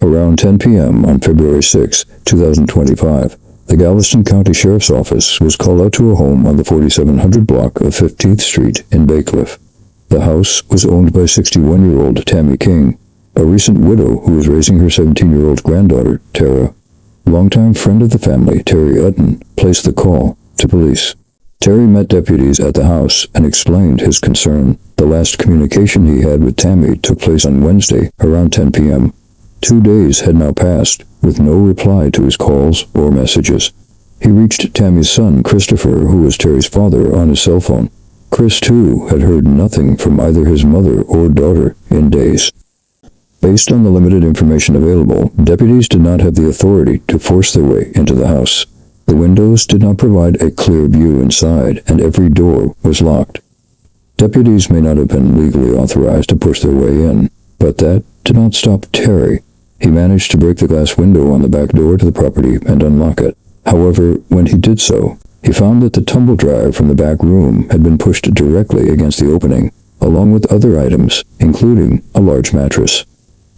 Around 10 p.m. on February 6, 2025, the Galveston County Sheriff's Office was called out to a home on the 4700 block of 15th Street in Bacliff. The house was owned by 61-year-old Tammy King, a recent widow who was raising her 17-year-old granddaughter, Tara. Longtime friend of the family, Terry Utton, placed the call to police. Terry met deputies at the house and explained his concern. The last communication he had with Tammy took place on Wednesday around 10 p.m. 2 days had now passed, with no reply to his calls or messages. He reached Tammy's son, Christopher, who was Terry's father, on his cell phone. Chris, too, had heard nothing from either his mother or daughter in days. Based on the limited information available, deputies did not have the authority to force their way into the house. The windows did not provide a clear view inside, and every door was locked. Deputies may not have been legally authorized to push their way in, but that did not stop Terry. He managed to break the glass window on the back door to the property and unlock it. However, when he did so, he found that the tumble dryer from the back room had been pushed directly against the opening, along with other items, including a large mattress.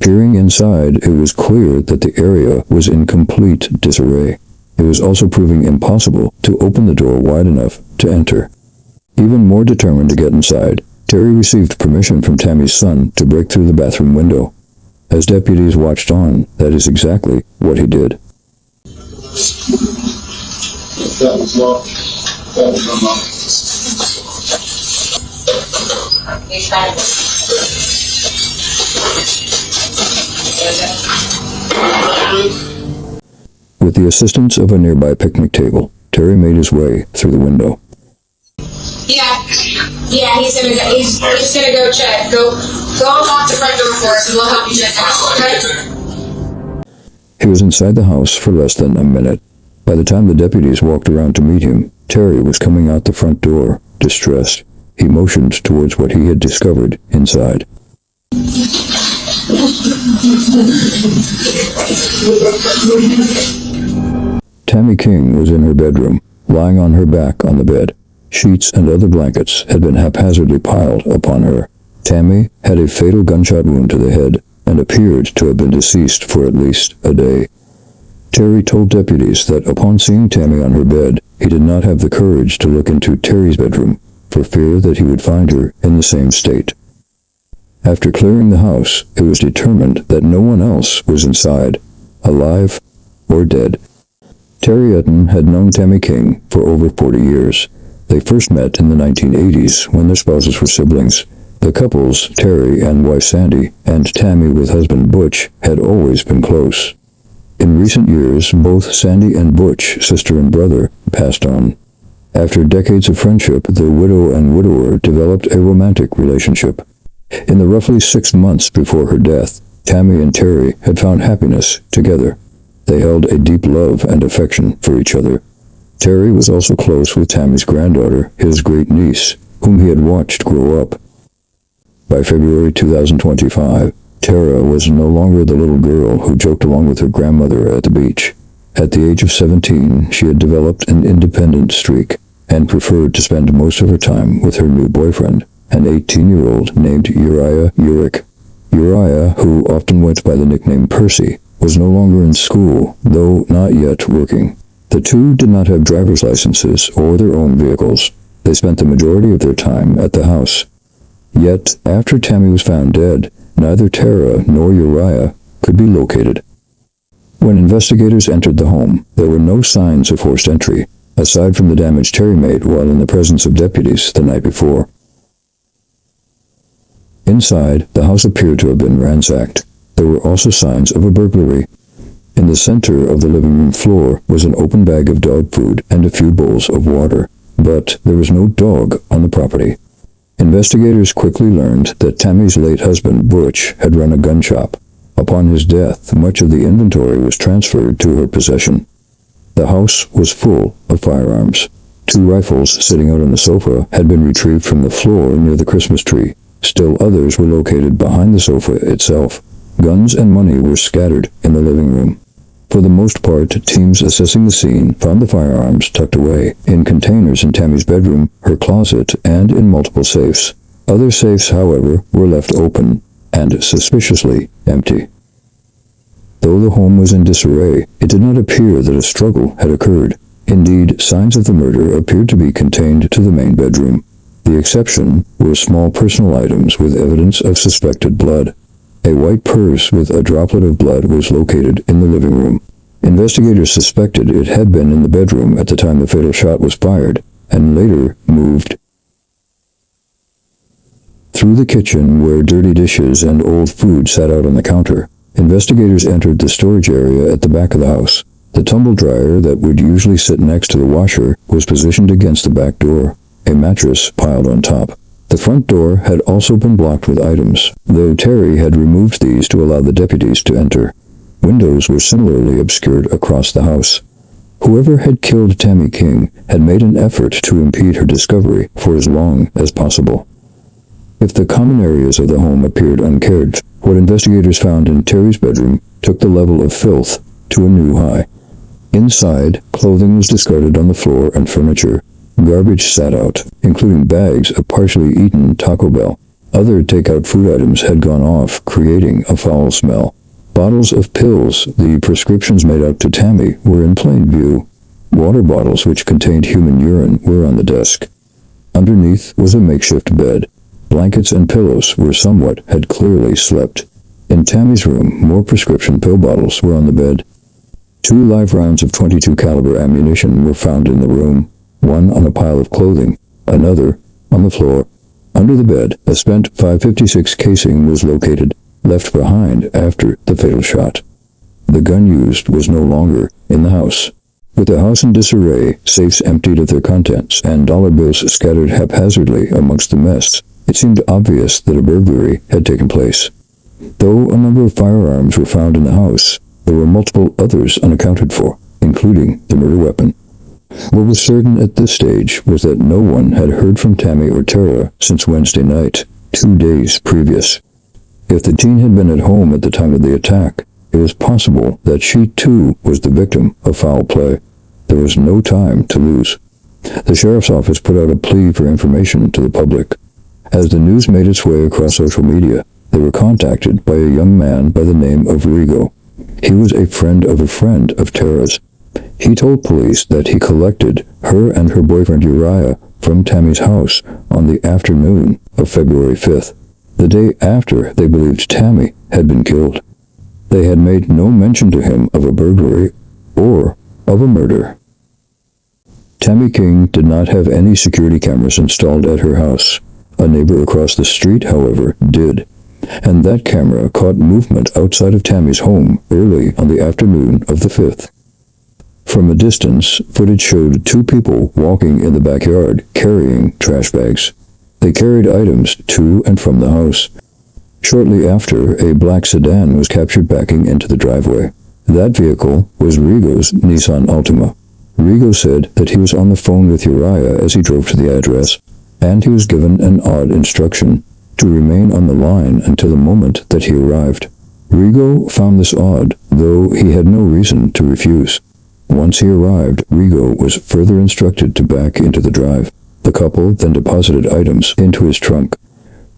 Peering inside, it was clear that the area was in complete disarray. It was also proving impossible to open the door wide enough to enter. Even more determined to get inside, Terry received permission from Tammy's son to break through the bathroom window. As deputies watched on, that is exactly what he did. That was locked. That was unlocked. With the assistance of a nearby picnic table, Terry made his way through the window. Yeah, he's gonna go check. Go unlock the front door for us and we'll help you check out, okay? He was inside the house for less than a minute. By the time the deputies walked around to meet him, Terry was coming out the front door, distressed. He motioned towards what he had discovered inside. Tammy King was in her bedroom, lying on her back on the bed. Sheets and other blankets had been haphazardly piled upon her. Tammy had a fatal gunshot wound to the head and appeared to have been deceased for at least a day. Terry told deputies that upon seeing Tammy on her bed, he did not have the courage to look into Terry's bedroom for fear that he would find her in the same state. After clearing the house, it was determined that no one else was inside, alive or dead. Terry Utton had known Tammy King for over 40 years. They first met in the 1980s when their spouses were siblings. The couples, Terry and wife Sandy, and Tammy with husband Butch, had always been close. In recent years, both Sandy and Butch, sister and brother, passed on. After decades of friendship, the widow and widower developed a romantic relationship. In the roughly 6 months before her death, Tammy and Terry had found happiness together. They held a deep love and affection for each other. Terry was also close with Tammy's granddaughter, his great niece, whom he had watched grow up. By February 2025, Tara was no longer the little girl who joked along with her grandmother at the beach. At the age of 17, she had developed an independent streak and preferred to spend most of her time with her new boyfriend, an 18-year-old named Uriah Urick. Uriah, who often went by the nickname Percy, was no longer in school, though not yet working. The two did not have driver's licenses or their own vehicles. They spent the majority of their time at the house. Yet, after Tammy was found dead, neither Tara nor Uriah could be located. When investigators entered the home, there were no signs of forced entry, aside from the damage Terry made while in the presence of deputies the night before. Inside, the house appeared to have been ransacked. There were also signs of a burglary. In the center of the living room floor was an open bag of dog food and a few bowls of water, but there was no dog on the property. Investigators quickly learned that Tammy's late husband, Butch, had run a gun shop. Upon his death, much of the inventory was transferred to her possession. The house was full of firearms. 2 rifles sitting out on the sofa had been retrieved from the floor near the Christmas tree. Still others were located behind the sofa itself. Guns and money were scattered in the living room. For the most part, teams assessing the scene found the firearms tucked away in containers in Tammy's bedroom, her closet, and in multiple safes. Other safes, however, were left open and suspiciously empty. Though the home was in disarray, it did not appear that a struggle had occurred. Indeed, signs of the murder appeared to be contained to the main bedroom. The exception were small personal items with evidence of suspected blood. A white purse with a droplet of blood was located in the living room. Investigators suspected it had been in the bedroom at the time the fatal shot was fired, and later moved through the kitchen where dirty dishes and old food sat out on the counter. Investigators entered the storage area at the back of the house. The tumble dryer that would usually sit next to the washer was positioned against the back door, a mattress piled on top. The front door had also been blocked with items, though Terry had removed these to allow the deputies to enter. Windows were similarly obscured across the house. Whoever had killed Tammy King had made an effort to impede her discovery for as long as possible. If the common areas of the home appeared uncared, what investigators found in Terry's bedroom took the level of filth to a new high. Inside, clothing was discarded on the floor and furniture. Garbage sat out, including bags of partially eaten Taco Bell. Other takeout food items had gone off, creating a foul smell. Bottles of pills, the prescriptions made out to Tammy, were in plain view. Water bottles which contained human urine were on the desk. Underneath was a makeshift bed. Blankets and pillows where someone had clearly slept. In Tammy's room, more prescription pill bottles were on the bed. 2 live rounds of .22 caliber ammunition were found in the room, one on a pile of clothing, another on the floor. Under the bed, a spent .556 casing was located, left behind after the fatal shot. The gun used was no longer in the house. With the house in disarray, safes emptied of their contents, and dollar bills scattered haphazardly amongst the mess, it seemed obvious that a burglary had taken place. Though a number of firearms were found in the house, there were multiple others unaccounted for, including the murder weapon. What was certain at this stage was that no one had heard from Tammy or Tara since Wednesday night, 2 days previous. If the teen had been at home at the time of the attack, it was possible that she too was the victim of foul play. There was no time to lose. The sheriff's office put out a plea for information to the public. As the news made its way across social media, they were contacted by a young man by the name of Rigo. He was a friend of Tara's. He told police that he collected her and her boyfriend Uriah from Tammy's house on the afternoon of February 5th, the day after they believed Tammy had been killed. They had made no mention to him of a burglary or of a murder. Tammy King did not have any security cameras installed at her house. A neighbor across the street, however, did, and that camera caught movement outside of Tammy's home early on the afternoon of the 5th. From a distance, footage showed 2 people walking in the backyard carrying trash bags. They carried items to and from the house. Shortly after, a black sedan was captured backing into the driveway. That vehicle was Rigo's Nissan Altima. Rigo said that he was on the phone with Uriah as he drove to the address, and he was given an odd instruction to remain on the line until the moment that he arrived. Rigo found this odd, though he had no reason to refuse. Once he arrived, Rigo was further instructed to back into the drive. The couple then deposited items into his trunk.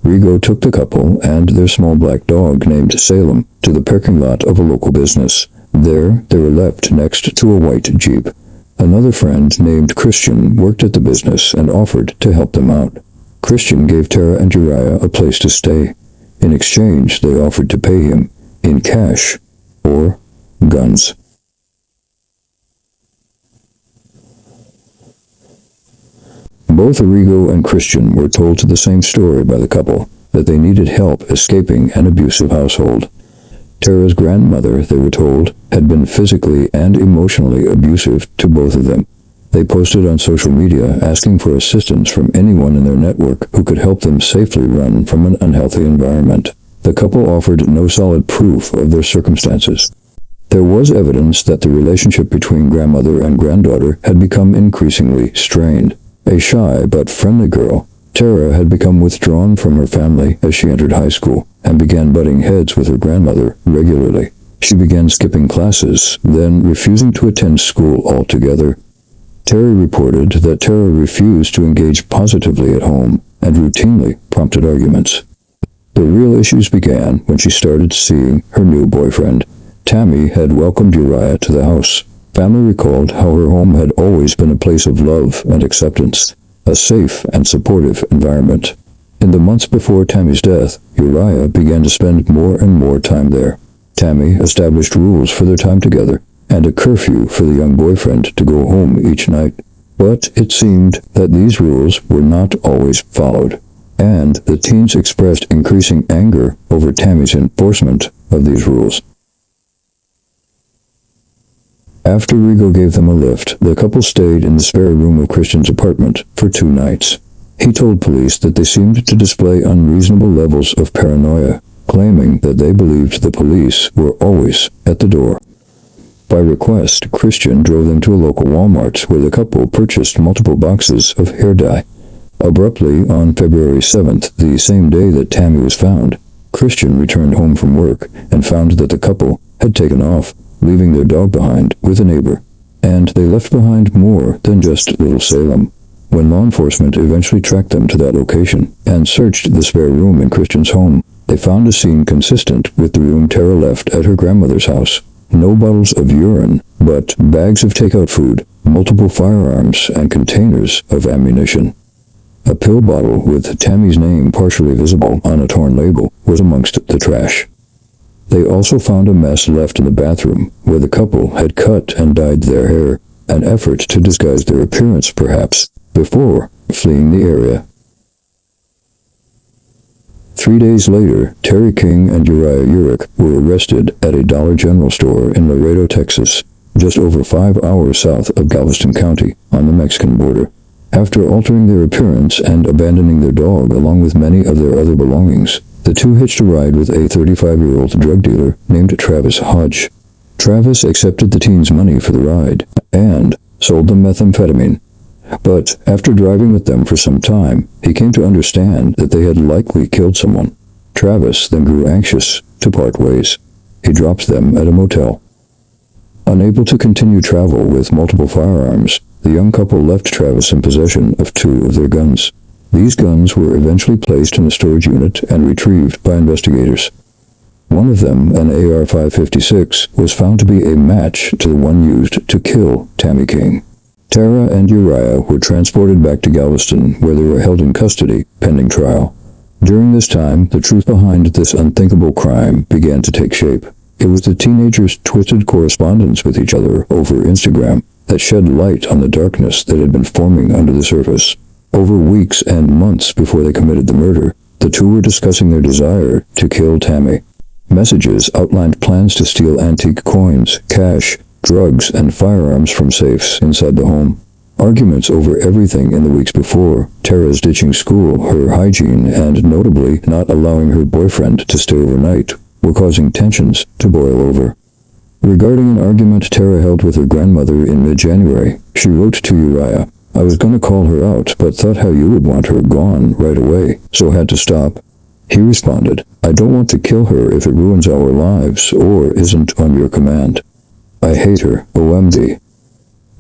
Rigo took the couple and their small black dog named Salem to the parking lot of a local business. There, they were left next to a white Jeep. Another friend named Christian worked at the business and offered to help them out. Christian gave Tara and Uriah a place to stay. In exchange, they offered to pay him in cash or guns. Both Rigo and Christian were told the same story by the couple, that they needed help escaping an abusive household. Tara's grandmother, they were told, had been physically and emotionally abusive to both of them. They posted on social media asking for assistance from anyone in their network who could help them safely run from an unhealthy environment. The couple offered no solid proof of their circumstances. There was evidence that the relationship between grandmother and granddaughter had become increasingly strained. A shy but friendly girl, Tara had become withdrawn from her family as she entered high school and began butting heads with her grandmother regularly. She began skipping classes, then refusing to attend school altogether. Terry reported that Tara refused to engage positively at home and routinely prompted arguments. The real issues began when she started seeing her new boyfriend. Tammy had welcomed Uriah to the house. Family recalled how her home had always been a place of love and acceptance, a safe and supportive environment. In the months before Tammy's death, Uriah began to spend more and more time there. Tammy established rules for their time together, and a curfew for the young boyfriend to go home each night. But it seemed that these rules were not always followed, and the teens expressed increasing anger over Tammy's enforcement of these rules. After Rigo gave them a lift, the couple stayed in the spare room of Christian's apartment for 2 nights. He told police that they seemed to display unreasonable levels of paranoia, claiming that they believed the police were always at the door. By request, Christian drove them to a local Walmart where the couple purchased multiple boxes of hair dye. Abruptly, on February 7th, the same day that Tammy was found, Christian returned home from work and found that the couple had taken off, leaving their dog behind with a neighbor. And they left behind more than just Little Salem. When law enforcement eventually tracked them to that location and searched the spare room in Christian's home, they found a scene consistent with the room Tara left at her grandmother's house. No bottles of urine, but bags of takeout food, multiple firearms, and containers of ammunition. A pill bottle with Tammy's name partially visible on a torn label was amongst the trash. They also found a mess left in the bathroom, where the couple had cut and dyed their hair, an effort to disguise their appearance perhaps, before fleeing the area. 3 days later, Terry King and Uriah Urick were arrested at a Dollar General store in Laredo, Texas, just over 5 hours south of Galveston County, on the Mexican border. After altering their appearance and abandoning their dog along with many of their other belongings, the two hitched a ride with a 35-year-old drug dealer named Travis Hodge. Travis accepted the teens' money for the ride and sold them methamphetamine. But after driving with them for some time, he came to understand that they had likely killed someone. Travis then grew anxious to part ways. He dropped them at a motel. Unable to continue travel with multiple firearms, the young couple left Travis in possession of 2 of their guns. These guns were eventually placed in a storage unit and retrieved by investigators. One of them, an AR-556, was found to be a match to the one used to kill Tammy King. Tara and Uriah were transported back to Galveston, where they were held in custody, pending trial. During this time, the truth behind this unthinkable crime began to take shape. It was the teenagers' twisted correspondence with each other over Instagram that shed light on the darkness that had been forming under the surface. Over weeks and months before they committed the murder, the two were discussing their desire to kill Tammy. Messages outlined plans to steal antique coins, cash, drugs, and firearms from safes inside the home. Arguments over everything in the weeks before, Tara's ditching school, her hygiene, and notably not allowing her boyfriend to stay overnight, were causing tensions to boil over. Regarding an argument Tara held with her grandmother in mid-January, she wrote to Uriah, "I was going to call her out, but thought how you would want her gone right away, so had to stop." He responded, "I don't want to kill her if it ruins our lives or isn't on your command. I hate her, OMD."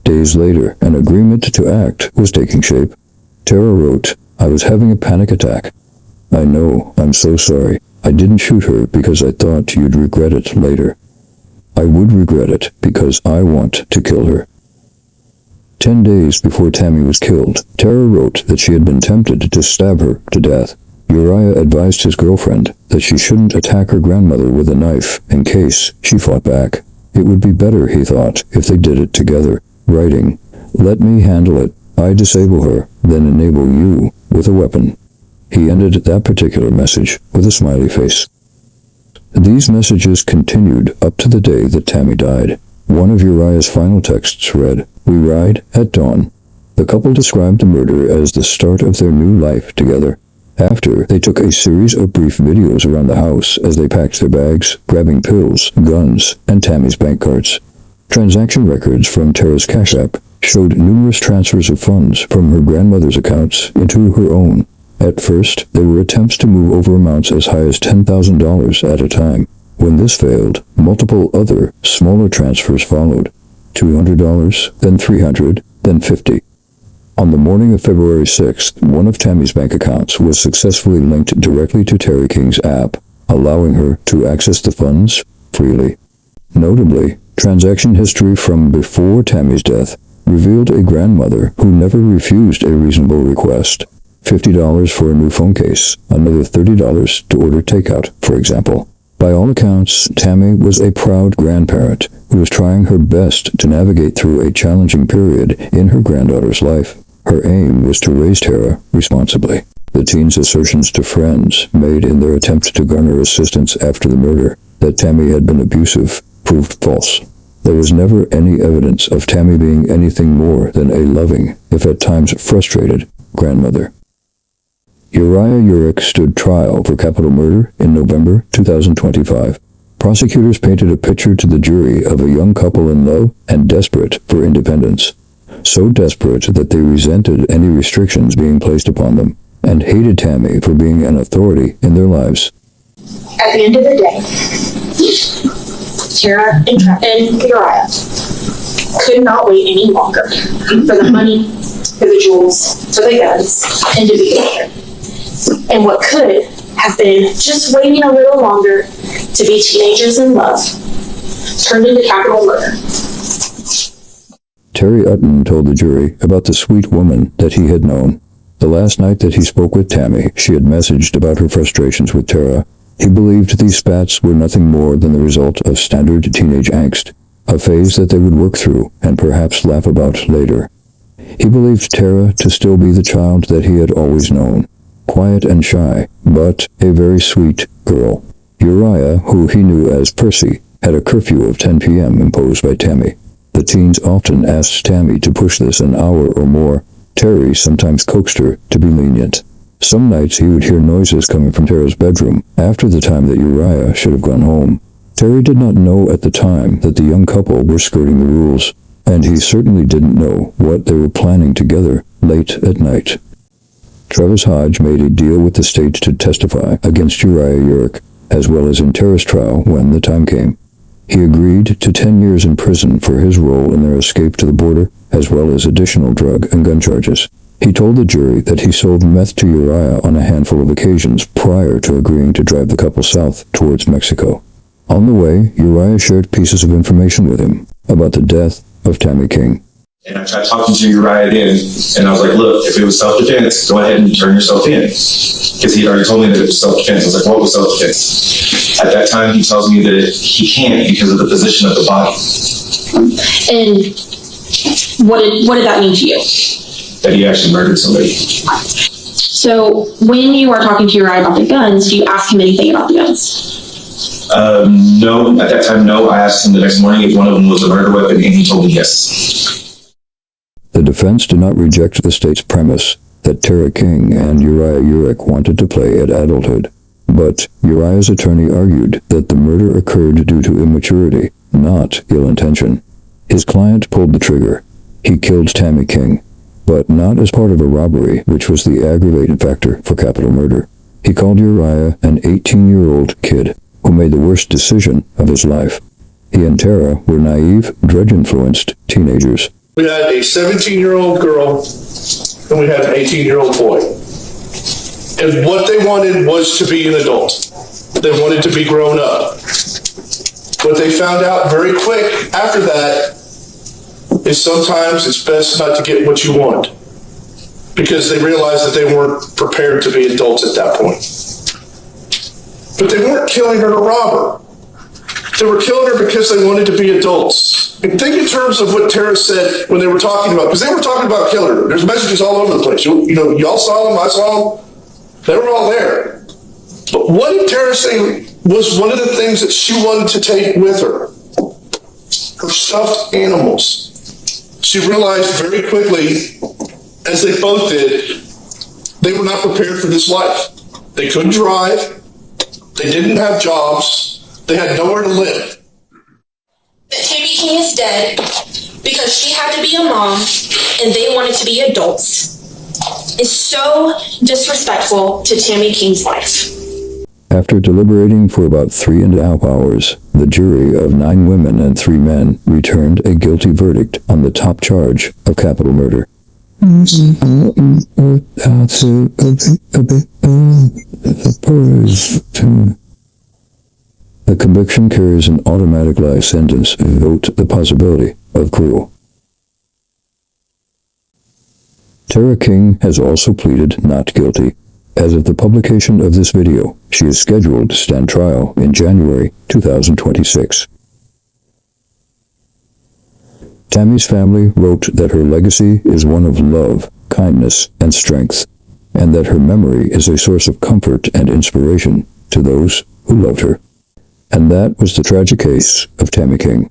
Days later, an agreement to act was taking shape. Tara wrote, "I was having a panic attack. I know, I'm so sorry. I didn't shoot her because I thought you'd regret it later. I would regret it because I want to kill her." 10 days before Tammy was killed, Tara wrote that she had been tempted to stab her to death. Uriah advised his girlfriend that she shouldn't attack her grandmother with a knife in case she fought back. It would be better, he thought, if they did it together, writing, "Let me handle it. I disable her, then enable you with a weapon." He ended that particular message with a smiley face. These messages continued up to the day that Tammy died. One of Uriah's final texts read, "We ride at dawn." The couple described the murder as the start of their new life together. After, they took a series of brief videos around the house as they packed their bags, grabbing pills, guns, and Tammy's bank cards. Transaction records from Tara's Cash App showed numerous transfers of funds from her grandmother's accounts into her own. At first, there were attempts to move over amounts as high as $10,000 at a time. When this failed, multiple other, smaller transfers followed. $200, then $300, then $50. On the morning of February 6th, one of Tammy's bank accounts was successfully linked directly to Terry King's app, allowing her to access the funds freely. Notably, transaction history from before Tammy's death revealed a grandmother who never refused a reasonable request. $50 for a new phone case, another $30 to order takeout, for example. By all accounts, Tammy was a proud grandparent who was trying her best to navigate through a challenging period in her granddaughter's life. Her aim was to raise Tara responsibly. The teen's assertions to friends made in their attempt to garner assistance after the murder that Tammy had been abusive proved false. There was never any evidence of Tammy being anything more than a loving, if at times frustrated, grandmother. Uriah Urick stood trial for capital murder in November 2025. Prosecutors painted a picture to the jury of a young couple in love and desperate for independence. So desperate that they resented any restrictions being placed upon them, and hated Tammy for being an authority in their lives. At the end of the day, Tara and Uriah could not wait any longer for the money, for the jewels, for the guns, and to be together. And what could have been just waiting a little longer to be teenagers in love turned into capital murder. Terry Utton told the jury about the sweet woman that he had known. The last night that he spoke with Tammy, she had messaged about her frustrations with Tara. He believed these spats were nothing more than the result of standard teenage angst, a phase that they would work through and perhaps laugh about later. He believed Tara to still be the child that he had always known, quiet and shy, but a very sweet girl. Uriah, who he knew as Percy, had a curfew of 10 p.m. imposed by Tammy. The teens often asked Tammy to push this an hour or more. Terry sometimes coaxed her to be lenient. Some nights he would hear noises coming from Tara's bedroom after the time that Uriah should have gone home. Terry did not know at the time that the young couple were skirting the rules, and he certainly didn't know what they were planning together late at night. Travis Hodge made a deal with the state to testify against Uriah Urick, as well as in Tara's trial when the time came. He agreed to 10 years in prison for his role in their escape to the border, as well as additional drug and gun charges. He told the jury that he sold meth to Uriah on a handful of occasions prior to agreeing to drive the couple south towards Mexico. On the way, Uriah shared pieces of information with him about the death of Tammy King. And I tried talking to Uriah again, and I was like, look, if it was self-defense, go ahead and turn yourself in. Because he had already told me that it was self-defense. I was like, what was self-defense? At that time, he tells me that he can't because of the position of the body. And what did that mean to you? That he actually murdered somebody. So when you are talking to Uriah about the guns, do you ask him anything about the guns? No, at that time, no. I asked him the next morning if one of them was a murder weapon, and he told me yes. The defense did not reject the state's premise that Tara King and Uriah Urick wanted to play at adulthood, but Uriah's attorney argued that the murder occurred due to immaturity, not ill intention. His client pulled the trigger. He killed Tammy King, but not as part of a robbery, which was the aggravating factor for capital murder. He called Uriah an 18-year-old kid who made the worst decision of his life. He and Tara were naive, drug-influenced teenagers. We had a 17-year-old girl and we had an 18-year-old boy. And what they wanted was to be an adult. They wanted to be grown up. What they found out very quick after that is sometimes it's best not to get what you want, because they realized that they weren't prepared to be adults at that point. But they weren't killing her to rob her. They were killing her because they wanted to be adults. And think in terms of what Tara said when they were talking about, because they were talking about killing her. There's messages all over the place. You know, y'all saw them, I saw them. They were all there. But what did Tara say was one of the things that she wanted to take with her? Her stuffed animals. She realized very quickly, as they both did, they were not prepared for this life. They couldn't drive. They didn't have jobs. They had nowhere to live. But Tammy King is dead because she had to be a mom and they wanted to be adults. It's so disrespectful to Tammy King's life. After deliberating for about 3.5 hours, the jury of 9 women and 3 men returned a guilty verdict on the top charge of capital murder. The conviction carries an automatic life sentence without the possibility of parole. Tara King has also pleaded not guilty. As of the publication of this video, she is scheduled to stand trial in January 2026. Tammy's family wrote that her legacy is one of love, kindness, and strength, and that her memory is a source of comfort and inspiration to those who loved her. And that was the tragic case of Tammy King.